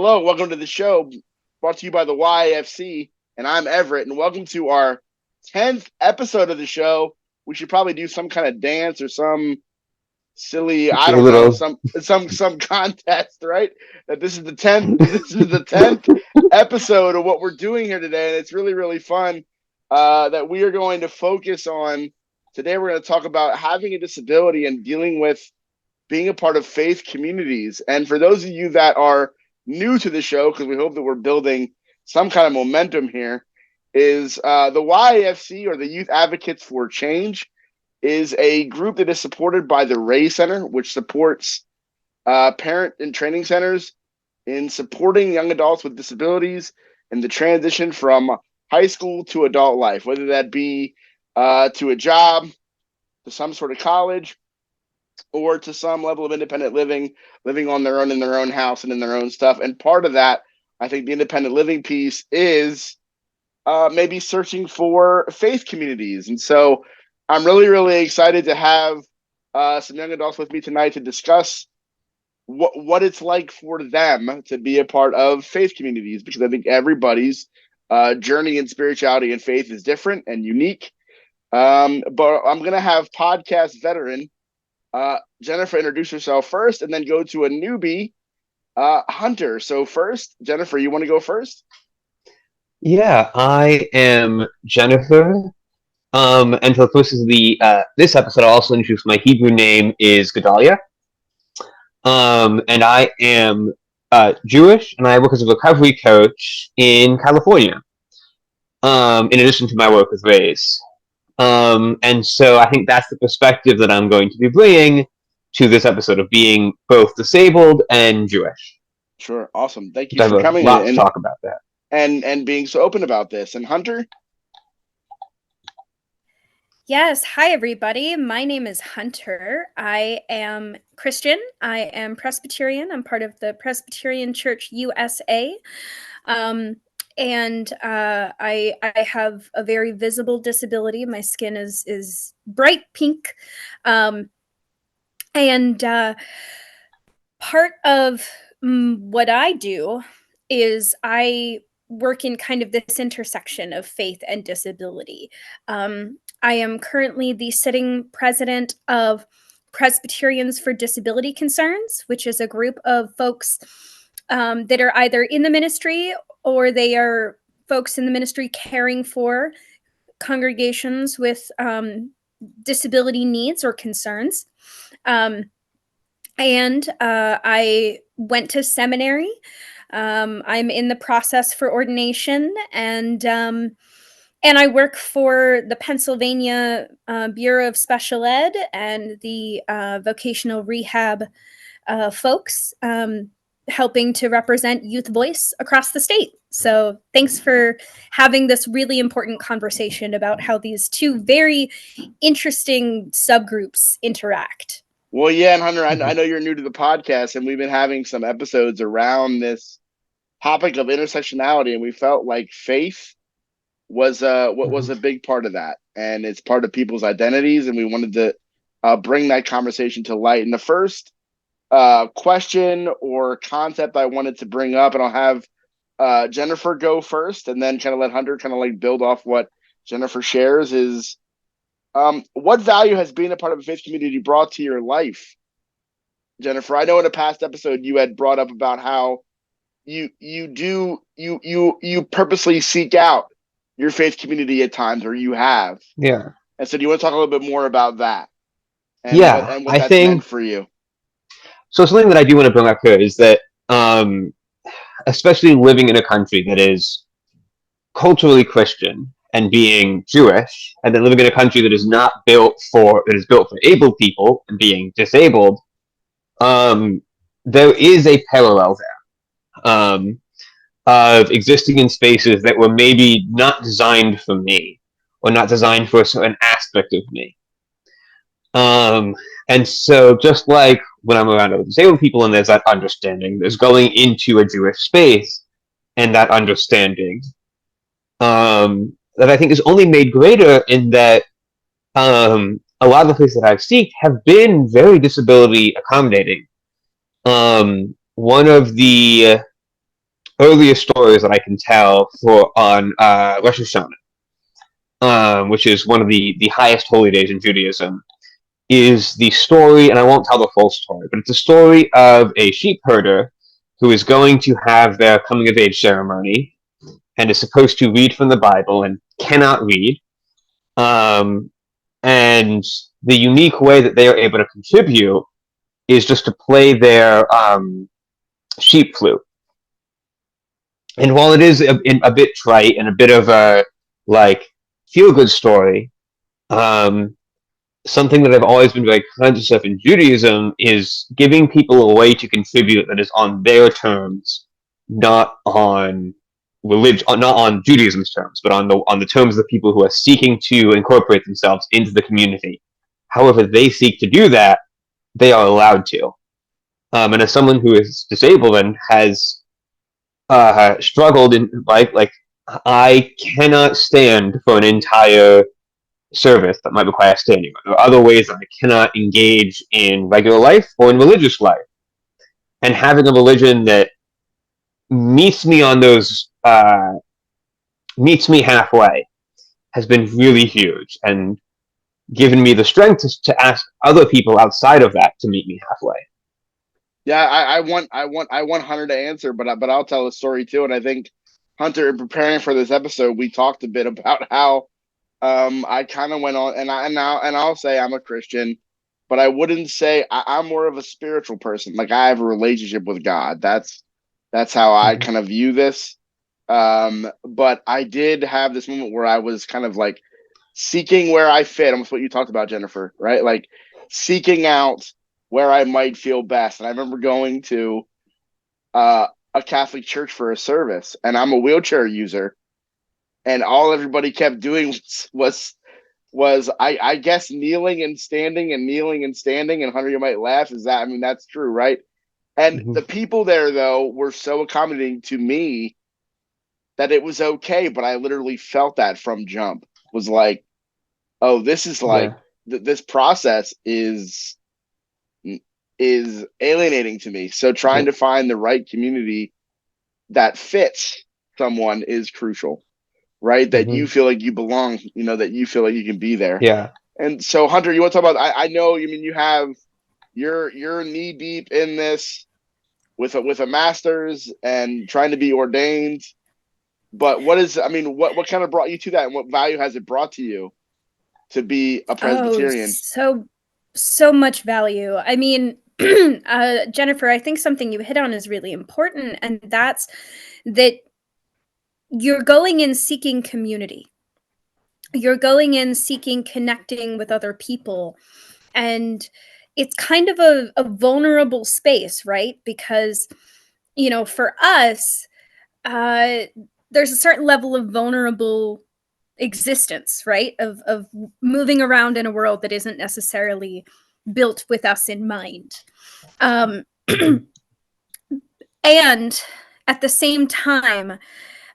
Hello, welcome to the show brought to you by the YAFC, and I'm Everett, and welcome to our 10th episode of the show. We should probably do some kind of dance or some silly, I A don't know, little. some contest, right? That this is the 10th this is the 10th episode of what we're doing here today, and it's really, really fun that we are going to focus on today. We're going to talk about having a disability and dealing with being a part of faith communities. And for those of you that are new to the show, because we hope that we're building some kind of momentum here, is the YAFC, or the Youth Advocates for Change, is a group that is supported by the Ray Center, which supports parent and training centers in supporting young adults with disabilities in the transition from high school to adult life, whether that be to a job, to some sort of college, or to some level of independent living on their own in their own house and in their own stuff. And part of that, I think the independent living piece is maybe searching for faith communities. And so I'm really, really excited to have some young adults with me tonight to discuss what it's like for them to be a part of faith communities, because I think everybody's journey in spirituality and faith is different and unique. But I'm going to have podcast veteran Jennifer introduce herself first, and then go to a newbie, Hunter. So first, Jennifer, you want to go first? Yeah, I am Jennifer. And for the purposes of this episode, I'll also introduce my Hebrew name is Gedalia. And I am Jewish, and I work as a recovery coach in California. In addition to my work with race. And so I think that's the perspective that I'm going to be bringing to this episode of being both disabled and Jewish. Sure, awesome. Thank you I have for a coming lot to talk about that. and being so open about this. And Hunter? Yes. Hi, everybody. My name is Hunter. I am Christian. I am Presbyterian. I'm part of the Presbyterian Church USA. And I have a very visible disability. My skin is bright pink. And part of what I do is I work in kind of this intersection of faith and disability. I am currently the sitting president of Presbyterians for Disability Concerns, which is a group of folks that are either in the ministry, or they are folks in the ministry caring for congregations with disability needs or concerns. And I went to seminary. I'm in the process for ordination, and I work for the Pennsylvania Bureau of Special Ed and the vocational rehab folks, helping to represent youth voice across the state. So thanks for having this really important conversation about how these two very interesting subgroups interact. Well, yeah, and Hunter, I know you're new to the podcast, and we've been having some episodes around this topic of intersectionality, and we felt like faith was what was a big part of that, and it's part of people's identities, and we wanted to bring that conversation to light. And the first question or concept I wanted to bring up, and I'll have Jennifer go first, and then kind of let Hunter kind of like build off what Jennifer shares, is what value has being a part of a faith community brought to your life, Jennifer? I know in a past episode you had brought up about how you purposely seek out your faith community at times, or you have. Yeah. And so do you want to talk a little bit more about that? And what I that's think meant for you? so. Something that I do want to bring up here is that, especially living in a country that is culturally Christian and being Jewish, and then living in a country that is built for able people and being disabled, there is a parallel there. Of existing in spaces that were maybe not designed for me, or not designed for a certain aspect of me. And so just like when I'm around other disabled people and there's that understanding, there's going into a Jewish space and that understanding, that I think is only made greater in that a lot of the places that I've seeked have been very disability accommodating. One of the earliest stories that I can tell on Rosh Hashanah, which is one of the highest holy days in Judaism, is the story, and I won't tell the full story, but it's a story of a sheep herder who is going to have their coming of age ceremony and is supposed to read from the Bible and cannot read. And the unique way that they are able to contribute is just to play their sheep flute. And while it is a bit trite and a bit of a like feel good story, something that I've always been very conscious of in Judaism is giving people a way to contribute that is on their terms, not on religion, not on Judaism's terms, but on the terms of the people who are seeking to incorporate themselves into the community. However they seek to do that, they are allowed to. And as someone who is disabled and has struggled in like I cannot stand for an entire service that might require standing. There are other ways that I cannot engage in regular life or in religious life. And having a religion that meets me on those meets me halfway has been really huge and given me the strength to ask other people outside of that to meet me halfway. Yeah, I want Hunter to answer, but I'll tell a story too. And I think, Hunter, in preparing for this episode, we talked a bit about how I kind of went on, and I'll say I'm a Christian, but I wouldn't say I'm more of a spiritual person. Like, I have a relationship with God. That's how I kind of view this. But I did have this moment where I was kind of like seeking where I fit, almost what you talked about, Jennifer, right? Like seeking out where I might feel best. And I remember going to a Catholic church for a service, and I'm a wheelchair user, and all everybody kept doing was I guess kneeling and standing and kneeling and standing. And Hunter, you might laugh, is that, I mean, that's true, right? And the people there, though, were so accommodating to me that it was okay. But I literally felt that from jump. Was like, oh, this is like this process is alienating to me. So trying to find the right community that fits someone is crucial, right? That you feel like you belong, that you feel like you can be there. Yeah. And so, Hunter, you want to talk about, I know, I mean, you're knee deep in this with a master's and trying to be ordained. But what kind of brought you to that, and what value has it brought to you to be a Presbyterian? So much value. I mean, Jennifer, I think something you hit on is really important, and that's that you're going in seeking community. You're going in seeking connecting with other people. And it's kind of a vulnerable space, right? Because, for us, there's a certain level of vulnerable existence, right? Of moving around in a world that isn't necessarily built with us in mind. And at the same time,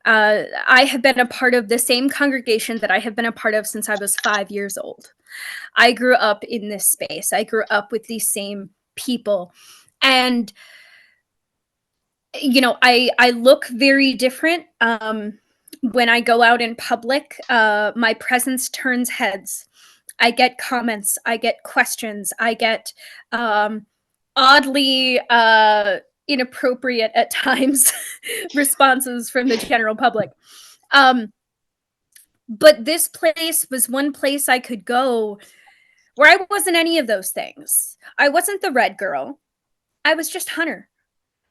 I have been a part of the same congregation that I have been a part of since I was 5 years old. I grew up in this space. I grew up with these same people. And, I look very different. When I go out in public, my presence turns heads. I get comments. I get questions. I get oddly inappropriate at times responses from the general public. But this place was one place I could go where I wasn't any of those things. I wasn't the red girl. I was just Hunter.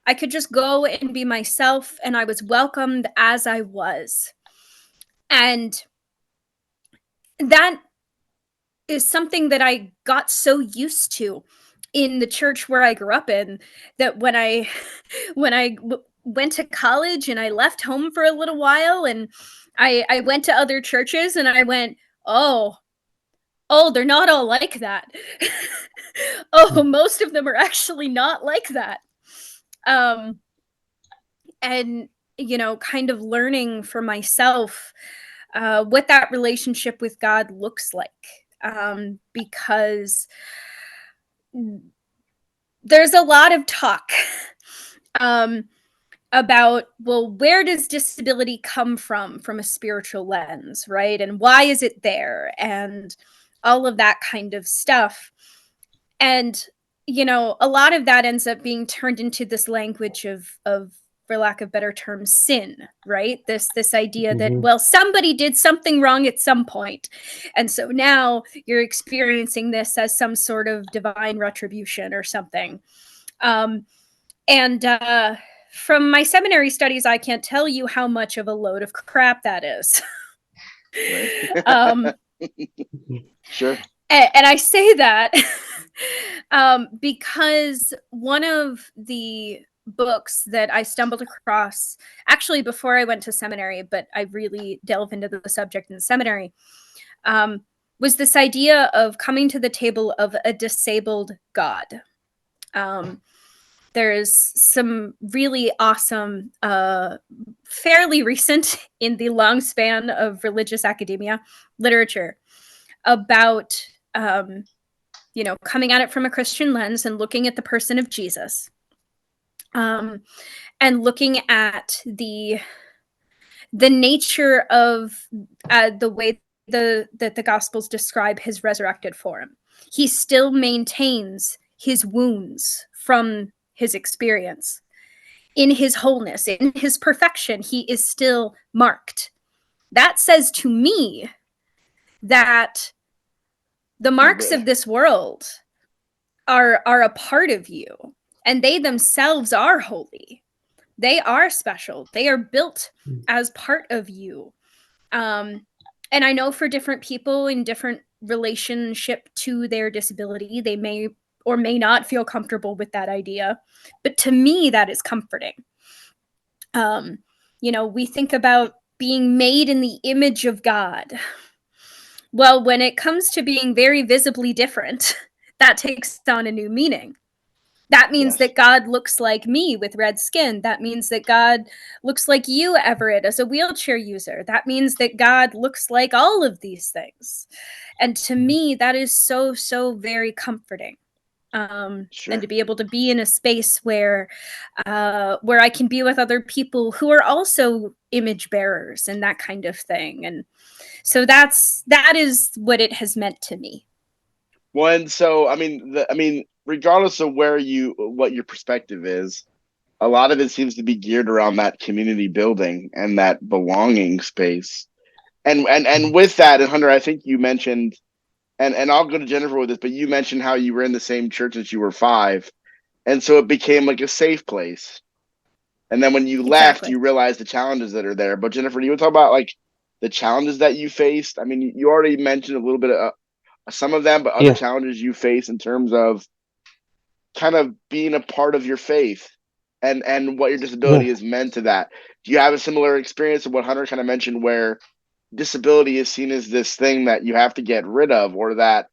I could just go and be myself, and I was welcomed as I was. And that is something that I got so used to in the church where I grew up in, that when I went to college and I left home for a little while, and I went to other churches, and I went, oh, they're not all like that. Oh, most of them are actually not like that. And, kind of learning for myself what that relationship with God looks like. Because there's a lot of talk. about, well, where does disability come from a spiritual lens, right? And why is it there? And all of that kind of stuff. And, you know, a lot of that ends up being turned into this language of for lack of better terms, sin, right? This idea that, well, somebody did something wrong at some point. And so now you're experiencing this as some sort of divine retribution or something. And from my seminary studies, I can't tell you how much of a load of crap that is. Right. Sure. And I say that because one of the books that I stumbled across, actually before I went to seminary, but I really delved into the subject in seminary, was this idea of coming to the table of a disabled God. There's some really awesome, fairly recent in the long span of religious academia literature about, you know, coming at it from a Christian lens and looking at the person of Jesus, and looking at the nature of the way that the Gospels describe his resurrected form. He still maintains his wounds from his experience. In his wholeness, in his perfection, he is still marked. That says to me that the marks of this world are a part of you, and they themselves are holy. They are special. They are built as part of you. And I know for different people in different relationship to their disability, they may or may not feel comfortable with that idea. But to me, that is comforting. You know, we think about being made in the image of God. Well, when it comes to being very visibly different, that takes on a new meaning. That means that God looks like me with red skin. That means that God looks like you, Everett, as a wheelchair user. That means that God looks like all of these things. And to me, that is so, so very comforting. And to be able to be in a space where I can be with other people who are also image bearers and that kind of thing. And so that is what it has meant to me. Well, and so I mean, regardless of what your perspective is, a lot of it seems to be geared around that community building and that belonging space. And with that, and Hunter, I think you mentioned, and I'll go to Jennifer with this, but you mentioned how you were in the same church since you were 5, and so it became like a safe place. And then when you left, you realized the challenges that are there. But Jennifer, do you want to talk about like the challenges that you faced? I mean, you already mentioned a little bit of some of them, but other challenges you face in terms of kind of being a part of your faith and what your disability is meant to that. Do you have a similar experience of what Hunter kind of mentioned, where disability is seen as this thing that you have to get rid of, or that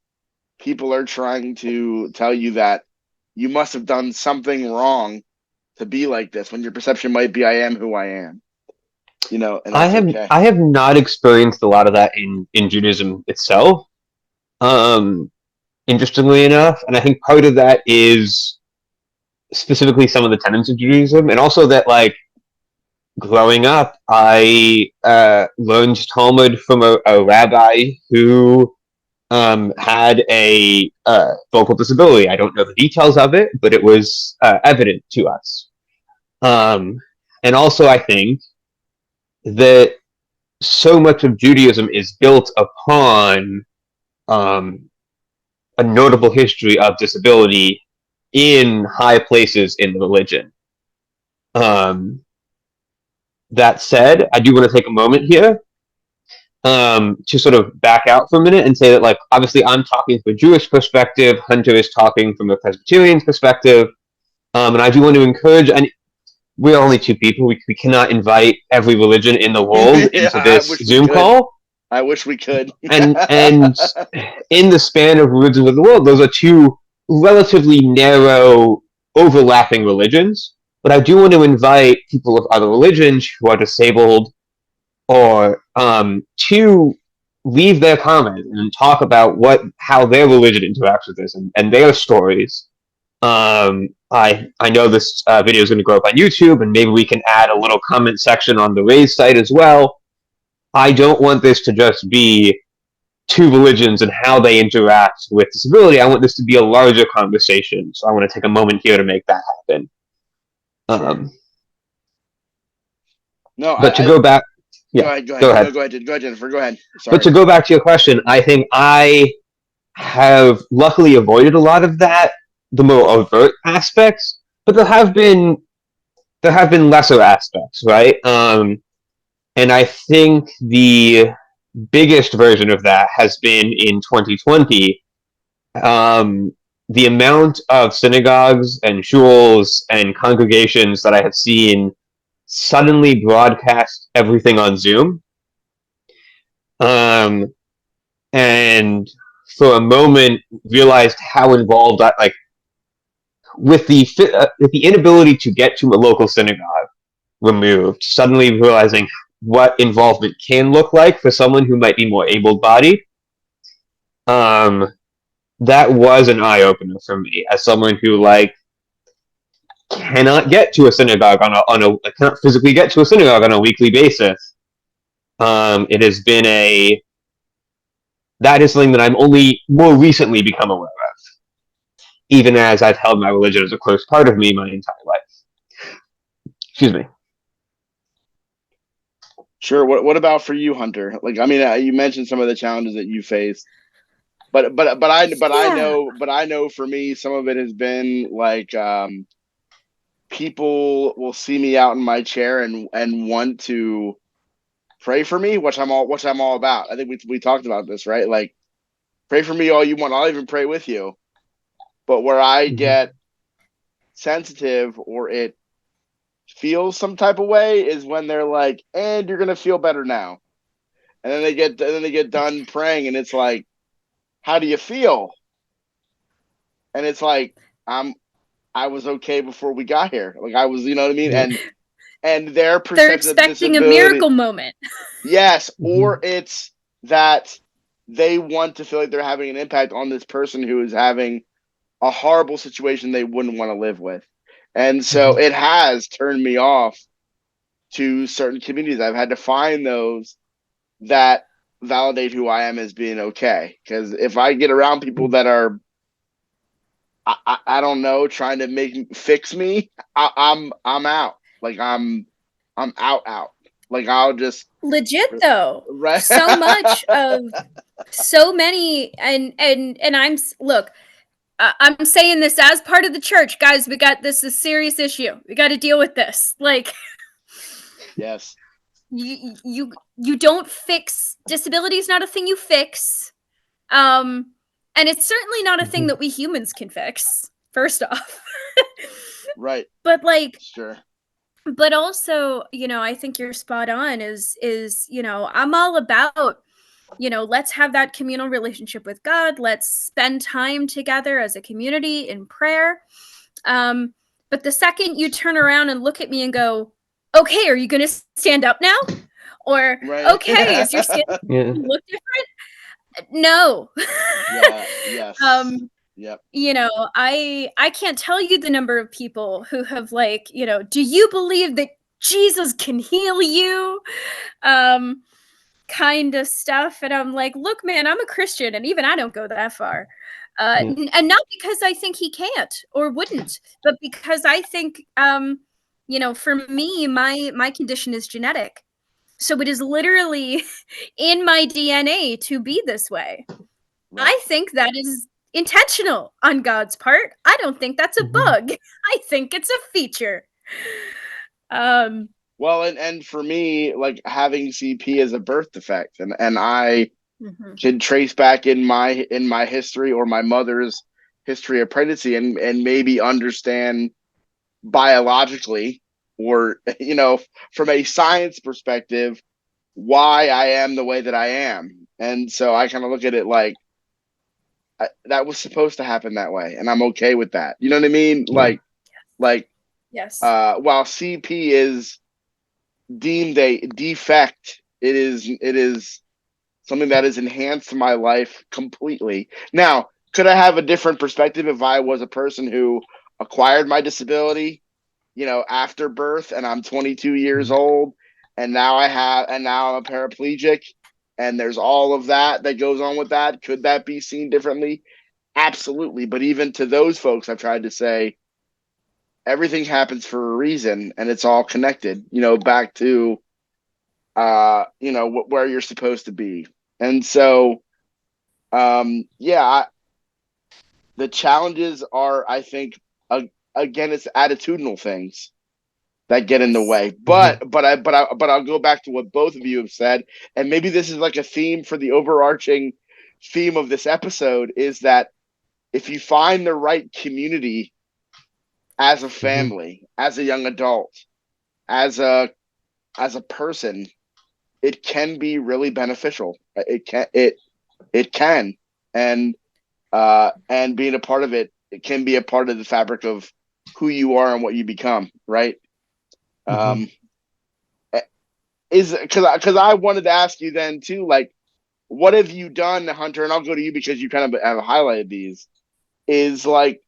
people are trying to tell you that you must have done something wrong to be like this, when your perception might be, I am who I am, you know? And that's okay. I have not experienced a lot of that in Judaism itself, interestingly enough, and I think part of that is specifically some of the tenets of Judaism, and also that, like, growing up, I learned Talmud from a rabbi who had a vocal disability. I don't know the details of it, but it was evident to us. And also, I think that so much of Judaism is built upon a notable history of disability in high places in the religion. That said, I do want to take a moment here to sort of back out for a minute and say that, like, obviously I'm talking from a Jewish perspective, Hunter is talking from a Presbyterian perspective, and I do want to encourage, and we're only 2 people, we cannot invite every religion in the world into this Zoom call. I wish we could. and in the span of religions of the world, those are 2 relatively narrow, overlapping religions. But I do want to invite people of other religions who are disabled or to leave their comments and talk about how their religion interacts with this and their stories. I know this video is going to go up on YouTube, and maybe we can add a little comment section on the Raise site as well. I don't want this to just be two religions and how they interact with disability. I want this to be a larger conversation. So I want to take a moment here to make that happen. No, but to go back, yeah, go ahead. Go ahead, Jennifer. Go ahead. Sorry. But to go back to your question, I think I have luckily avoided a lot of that, the more overt aspects, but there have been lesser aspects, right? And I think the biggest version of that has been in 2020. The amount of synagogues and shuls and congregations that I have seen suddenly broadcast everything on Zoom. And for a moment realized how involved with the inability to get to a local synagogue removed, suddenly realizing what involvement can look like for someone who might be more able-bodied. That was an eye-opener for me as someone who cannot get to a synagogue cannot physically get to a synagogue on a weekly basis. It has been that is something that I'm only more recently become aware of, even as I've held my religion as a close part of me my entire life. Excuse me. Sure. What about for you, Hunter? You mentioned some of the challenges that you faced, but I know for me, some of it has been people will see me out in my chair and want to pray for me, which I'm all about. I think we talked about this, right? Like, pray for me all you want. I'll even pray with you. But where I get sensitive or it feels some type of way is when they're like, and you're gonna feel better now. And then they get done praying and it's like, how do you feel? And it's like, I was okay before we got here. Like I was, you know what I mean? And their perception they're expecting a miracle moment. Yes, or it's that they want to feel like they're having an impact on this person who is having a horrible situation they wouldn't want to live with. And so it has turned me off to certain communities. I've had to find those that validate who I am as being okay. Because if I get around people that are, I don't know, trying to fix me, I'm out. Like I'm out. Like I'll just legit though. Right. So much of so many and I'm saying this as part of the church, guys. This is a serious issue. We got to deal with this. Yes. You don't fix disability. Is not a thing you fix. And it's certainly not a thing that we humans can fix, first off. Right. But sure. But also, I think you're spot on is, I'm all about, let's have that communal relationship with God. Let's spend time together as a community in prayer. But the second you turn around and look at me and go, okay, are you going to stand up now? Or, right. Okay, is your skin look different? No. Yes. Yep. I can't tell you the number of people who have do you believe that Jesus can heal you? Kind of stuff. And I'm like, look, man, I'm a Christian, and even I don't go that far. And not because I think he can't or wouldn't, but because I think, for me, my condition is genetic. So it is literally in my DNA to be this way. Right. I think that is intentional on God's part. I don't think that's a bug. I think it's a feature. Well, and for me, like having CP is a birth defect, and I can trace back in my history or my mother's history of pregnancy and maybe understand biologically or from a science perspective why I am the way that I am. And so I kind of look at it like that was supposed to happen that way, and I'm okay with that. You know what I mean? Yes. While CP is deemed a defect, it is something that has enhanced my life completely. Now, could I have a different perspective if I was a person who acquired my disability, after birth, and I'm 22 years old, and now I'm a paraplegic, and there's all of that goes on with that. Could that be seen differently? Absolutely. But even to those folks, I've tried to say everything happens for a reason, and it's all connected. Back to where you're supposed to be, and so the challenges are, I think, again, it's attitudinal things that get in the way. But I'll go back to what both of you have said, and maybe this is like a theme for the overarching theme of this episode, is that if you find the right community as a family, as a young adult, as a person, it can be really beneficial. It can, and being a part of it can be a part of the fabric of who you are and what you become, right? Is because I wanted to ask you then too, like, what have you done, Hunter? And I'll go to you because you kind of have highlighted these. Is like,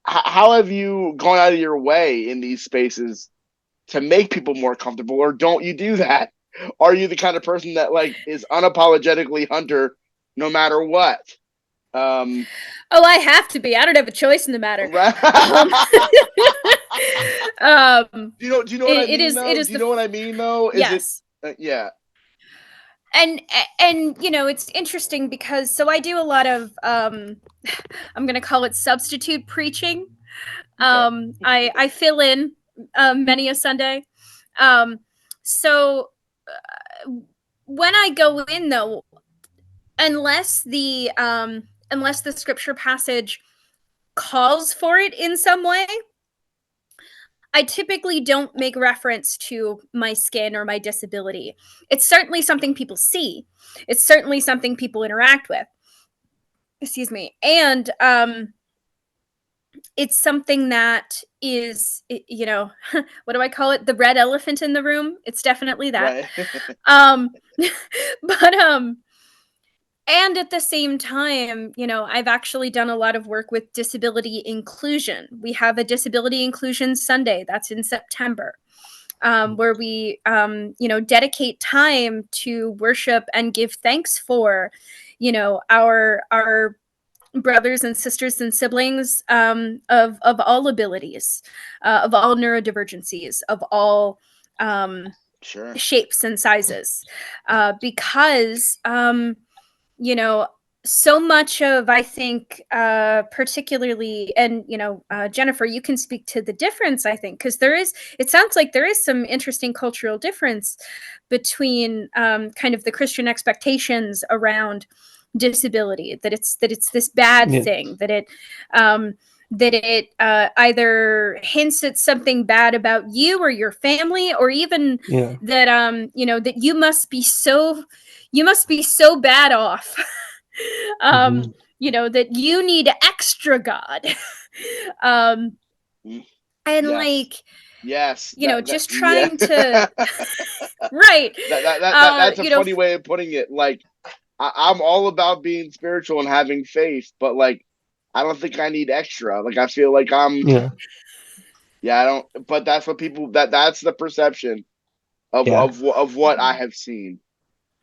how have you gone out of your way in these spaces to make people more comfortable, or don't you do that? Are you the kind of person that like is unapologetically Hunter no matter what? Oh, I have to be. I don't have a choice in the matter. Right. Do you know what I mean? Do you know what I mean though? Yes. Yeah. And it's interesting because so I do a lot of I'm going to call it substitute preaching. I fill in many a Sunday. So when I go in though, unless the scripture passage calls for it in some way, I typically don't make reference to my skin or my disability. It's certainly something people see. It's certainly something people interact with. Excuse me. And it's something that is, what do I call it? The red elephant in the room. It's definitely that. Right. But and at the same time, I've actually done a lot of work with disability inclusion. We have a disability inclusion Sunday that's in September, where we, dedicate time to worship and give thanks for, our brothers and sisters and siblings of all abilities, of all neurodivergencies, of all shapes and sizes, because so much of, I think, particularly, and, Jennifer, you can speak to the difference, I think, because it sounds like there is some interesting cultural difference between kind of the Christian expectations around disability, that it's this bad thing, that it either hints at something bad about you or your family, or even that, that you must be so bad off, that you need extra God. And just trying to, right. That's a funny way of putting it. Like, I'm all about being spiritual and having faith, but like, I don't think I need extra. Like, I feel like I don't, but that's what people, that's the perception of what I have seen.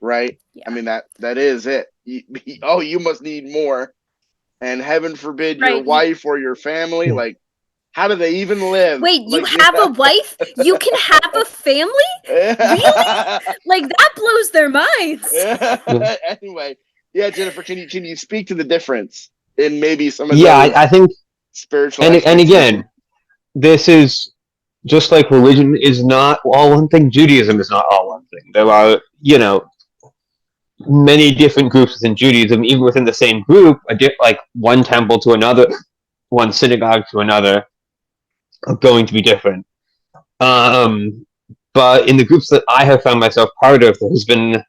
Right. Yeah. I mean, that is it. You must need more, and heaven forbid your wife or your family. Like, how do they even live? Wait, you have a wife? You can have a family? Really? Like, that blows their minds. Anyway, Jennifer, can you speak to the difference in maybe some of I think spiritual and again, this is just like religion is not all one thing. Judaism is not all one thing. There are, many different groups within Judaism, even within the same group, like one temple to another, one synagogue to another, are going to be different. But in the groups that I have found myself part of, there has been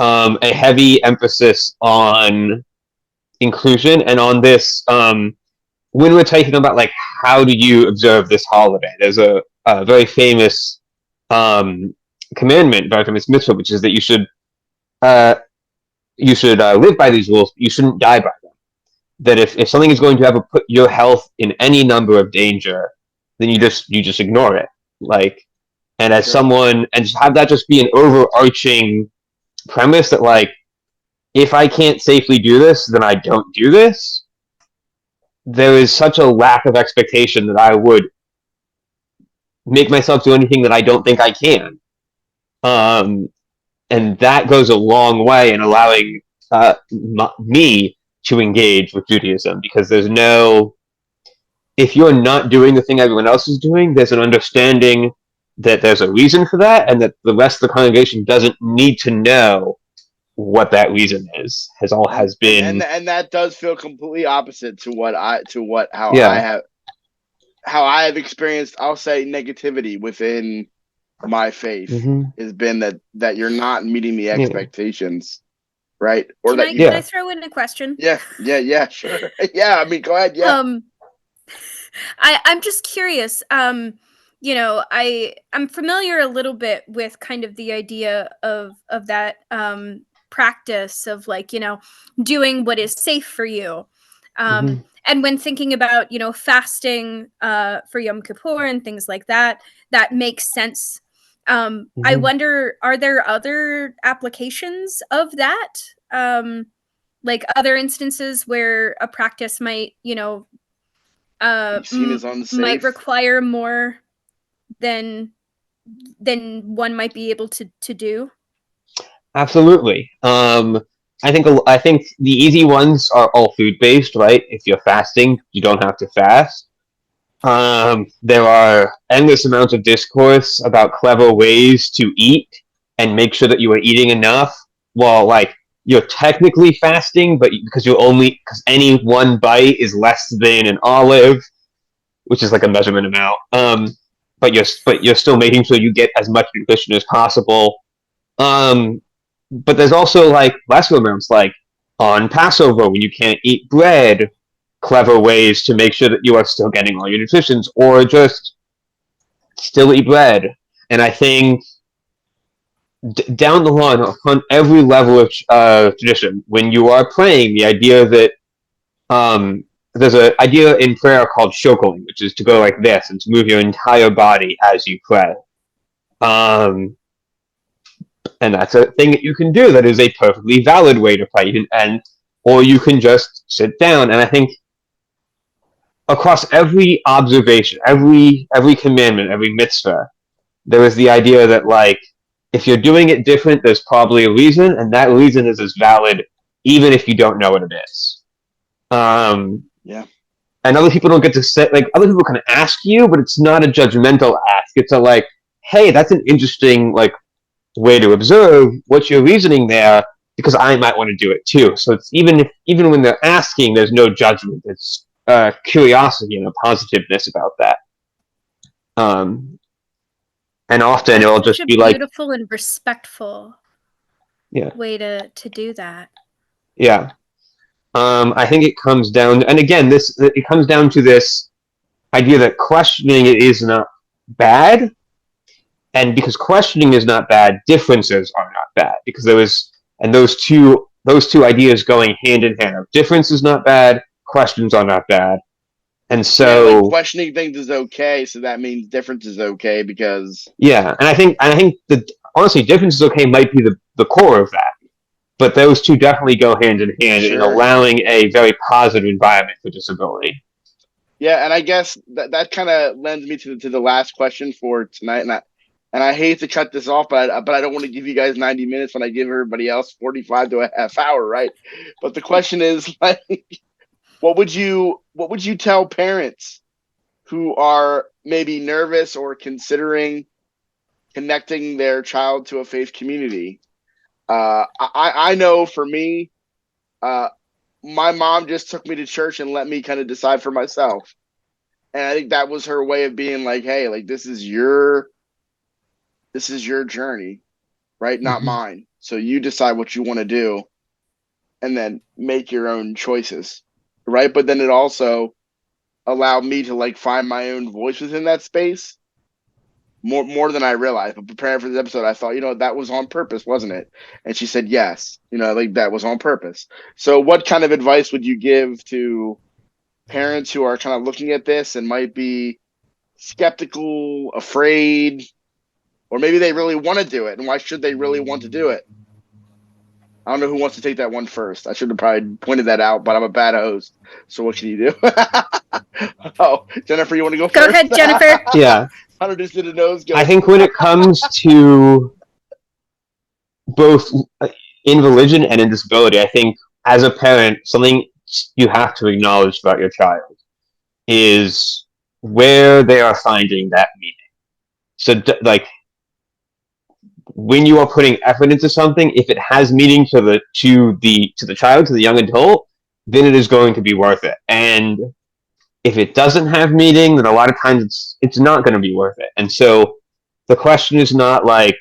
a heavy emphasis on inclusion and on this. When we're talking about like how do you observe this holiday, there's a very famous commandment, very famous mitzvah, which is that you should live by these rules, but you shouldn't die by them. that if something is going to ever put your health in any number of danger, then you just ignore it. Like, and as Sure. someone, and just have that just be an overarching premise that, like, if I can't safely do this, then I don't do this. There is such a lack of expectation that I would make myself do anything that I don't think I can. Um, and that goes a long way in allowing me to engage with Judaism, because there's no, if you're not doing the thing everyone else is doing, there's an understanding that there's a reason for that, and that the rest of the congregation doesn't need to know what that reason is. Has been, and that does feel completely opposite to yeah. how I have experienced, I'll say, negativity within my faith Mm-hmm. has been that you're not meeting the expectations, right? Or Can that I you, can I throw in a question? yeah, sure. Yeah, I mean, go ahead. Yeah. I'm just curious. I'm familiar a little bit with kind of the idea of that practice of, like, doing what is safe for you. Mm-hmm. And when thinking about, fasting for Yom Kippur and things like that, that makes sense. I Mm-hmm. wonder, are there other applications of that? Like other instances where a practice might, Be seen as might unsafe. require more than one might be able to do. Absolutely. I think the easy ones are all food based, right? If you're fasting, you don't have to fast. There are endless amounts of discourse about clever ways to eat and make sure that you are eating enough while, like, you're technically fasting, but because any one bite is less than an olive, which is like a measurement amount. But you're still making sure you get as much nutrition as possible. Um, but there's also, like, lesser amounts, like on Passover when you can't eat bread, clever ways to make sure that you are still getting all your nutritions, or just still eat bread. And I think down the line, on every level of tradition, when you are praying, the idea that there's an idea in prayer called shokeling, which is to go like this and to move your entire body as you pray. Um, and that's a thing that you can do. That is a perfectly valid way to pray. Or you can just sit down. And I think across every observation, every commandment, every mitzvah, there is the idea that, like, if you're doing it different, there's probably a reason, and that reason is as valid even if you don't know what it is. Yeah. And other people don't get to say, like, other people can ask you, but it's not a judgmental ask. It's a, like, hey, that's an interesting, like, way to observe. What's your reasoning there? Because I might want to do it too. So it's even when they're asking, there's no judgment. It's curiosity and a positiveness about that. And often That's it'll such just a be like, beautiful and respectful yeah, way to do that. yeah. I think it comes down, and again, it comes down to this idea that questioning it is not bad, and because questioning is not bad, differences are not bad, because and those two ideas going hand in hand. Difference is not bad, questions are not bad, and Yeah, like so questioning things is okay, so that means difference is okay because yeah, and I think that honestly, difference is okay might be the core of that, but those two definitely go hand in hand in sure. allowing a very positive environment for disability. Yeah, and I guess that kind of lends me to the last question for tonight, and I hate to cut this off, but I don't want to give you guys 90 minutes when I give everybody else 45 to a half hour, right? But the question is, like, what would you tell parents who are maybe nervous or considering connecting their child to a faith community? I know for me, uh, my mom just took me to church and let me kind of decide for myself. And I think that was her way of being like, hey, like this is your journey, right? Not Mm-hmm. mine. So you decide what you want to do and then make your own choices. Right. But then it also allowed me to like find my own voice within that space. more than I realized. But preparing for this episode, I thought, that was on purpose, wasn't it? And she said yes. Like that was on purpose. So, what kind of advice would you give to parents who are kind of looking at this and might be skeptical, afraid, or maybe they really want to do it? And why should they really want to do it? I don't know who wants to take that one first. I should have probably pointed that out, but I'm a bad host. So what can you do? Oh, Jennifer, you want to go Go first? ahead, Jennifer. Yeah. Hunter just did a nose go. I think when it comes to both in religion and in disability, I think as a parent, something you have to acknowledge about your child is where they are finding that meaning. So, like, when you are putting effort into something, if it has meaning to the child, to the young adult, then it is going to be worth it. And if it doesn't have meaning, then a lot of times it's not going to be worth it. And so the question is not like,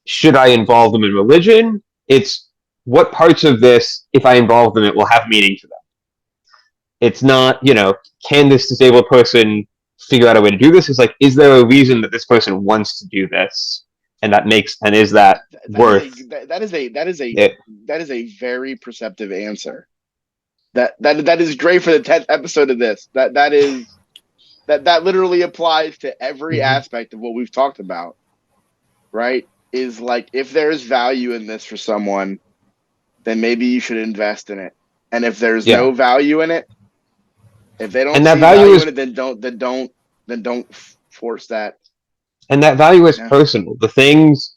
should I involve them in religion? It's what parts of this, if I involve them, it will have meaning to them. It's not, can this disabled person figure out a way to do this? It's like, is there a reason that this person wants to do this? And is that worth that is a it? that is a very perceptive answer. That is great for the 10th episode of this. That literally applies to every aspect of what we've talked about. Right? Is like, if there's value in this for someone, then maybe you should invest in it. And if there's no value in it, if they don't see value in it, then don't force that. And that value is personal. The things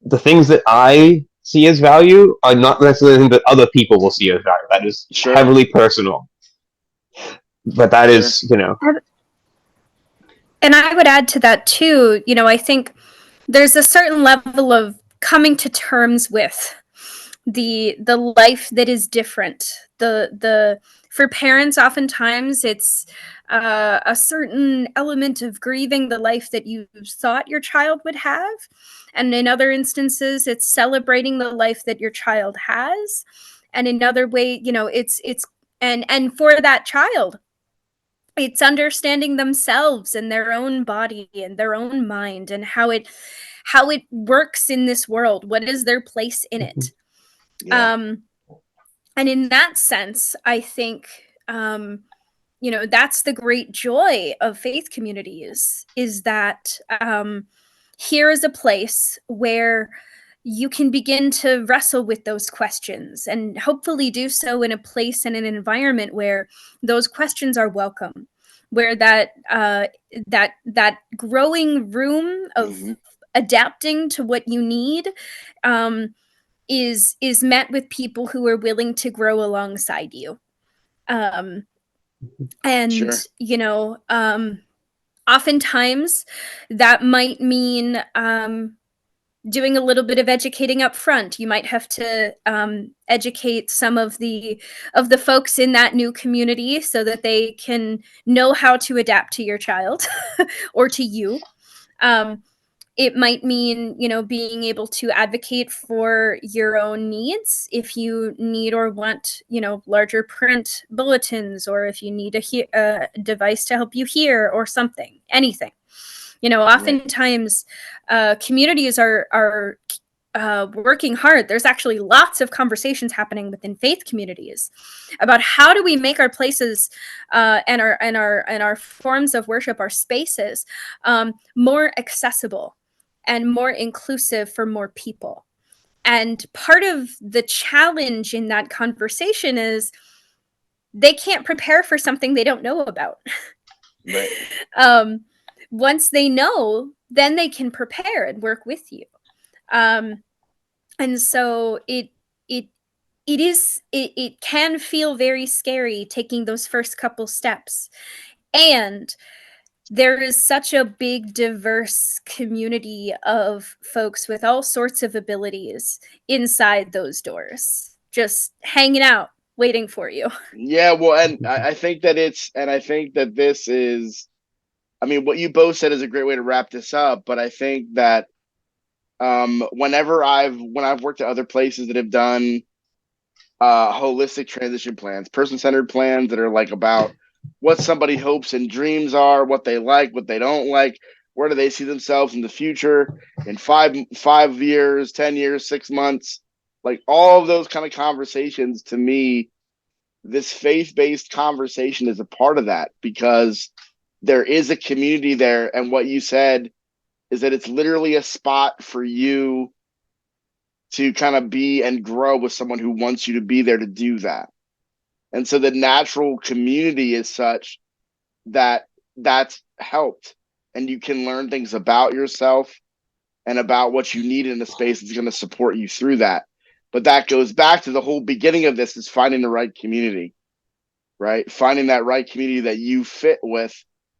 that I see as value are not necessarily things that other people will see as value. That is heavily personal. But that is, And I would add to that too, I think there's a certain level of coming to terms with the life that is different. For parents, oftentimes it's a certain element of grieving the life that you thought your child would have, and in other instances, it's celebrating the life that your child has, and in another way, it's and for that child, it's understanding themselves and their own body and their own mind and how it works in this world. What is their place in it? And in that sense, I think, that's the great joy of faith communities, is that here is a place where you can begin to wrestle with those questions, and hopefully do so in a place and an environment where those questions are welcome, where that growing room of adapting to what you need is met with people who are willing to grow alongside you. Oftentimes that might mean doing a little bit of educating up front. You might have to educate some of the folks in that new community so that they can know how to adapt to your child or to you. It might mean, being able to advocate for your own needs if you need or want, larger print bulletins, or if you need a device to help you hear or something, anything. Oftentimes communities are working hard. There's actually lots of conversations happening within faith communities about how do we make our places and our forms of worship, our spaces, more accessible and more inclusive for more people. And part of the challenge in that conversation is they can't prepare for something they don't know about. Right. Once they know, then they can prepare and work with you. And so it can feel very scary taking those first couple steps. And there is such a big, diverse community of folks with all sorts of abilities inside those doors, just hanging out, waiting for you. Yeah, well, and I think that this is, what you both said is a great way to wrap this up. But I think that when I've worked at other places that have done holistic transition plans, person-centered plans that are like about what somebody hopes and dreams are, what they like, what they don't like, Where do they see themselves in the future, in 5 years, 10 years, 6 months? Like all of those kind of conversations, to me, this faith-based conversation is a part of that, because there is a community there. And what you said is that it's literally a spot for you to kind of be and grow with someone who wants you to be there to do that. And so the natural community is such that that's helped, and you can learn things about yourself and about what you need in a space that's going to support you through that. But that goes back to the whole beginning of this, is finding the right community, right? Finding that right community that you fit with.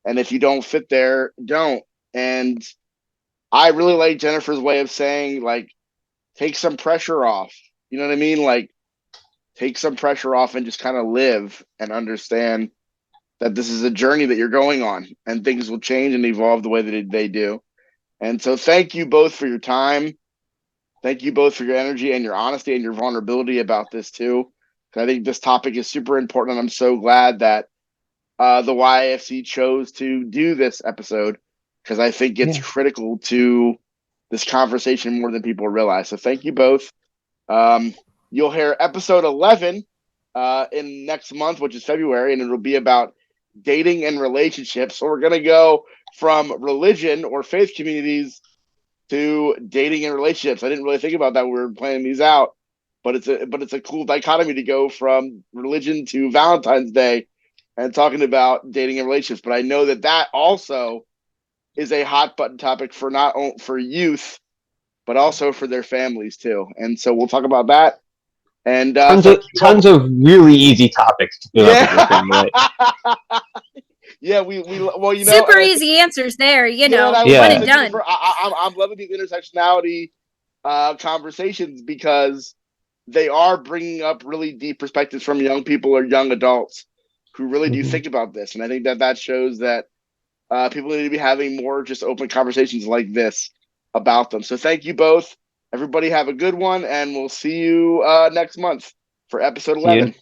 And if you don't fit there, don't. And I really like Jennifer's way of saying, like, take some pressure off. You know what I mean? Like, take some pressure off and just kind of live and understand that this is a journey that you're going on, and things will change and evolve the way that they do. And so thank you both for your time. Thank you both for your energy and your honesty and your vulnerability about this too. I think this topic is super important, and I'm so glad that the YAFC chose to do this episode, because I think it's critical to this conversation more than people realize. So thank you both. You'll hear episode 11 in next month, which is February, and it'll be about dating and relationships. So we're going to go from religion or faith communities to dating and relationships. I didn't really think about that when we were planning these out, but it's a cool dichotomy to go from religion to Valentine's Day and talking about dating and relationships. But I know that also is a hot button topic for not only for youth, but also for their families too. And so we'll talk about that. And tons of really easy topics to fill out with your family. Yeah, we well, you know, super easy answers there. You know, one and done. I'm loving these intersectionality conversations, because they are bringing up really deep perspectives from young people or young adults who really do think about this. And I think that shows that people need to be having more just open conversations like this about them. So thank you both. Everybody have a good one, and we'll see you next month for episode 11.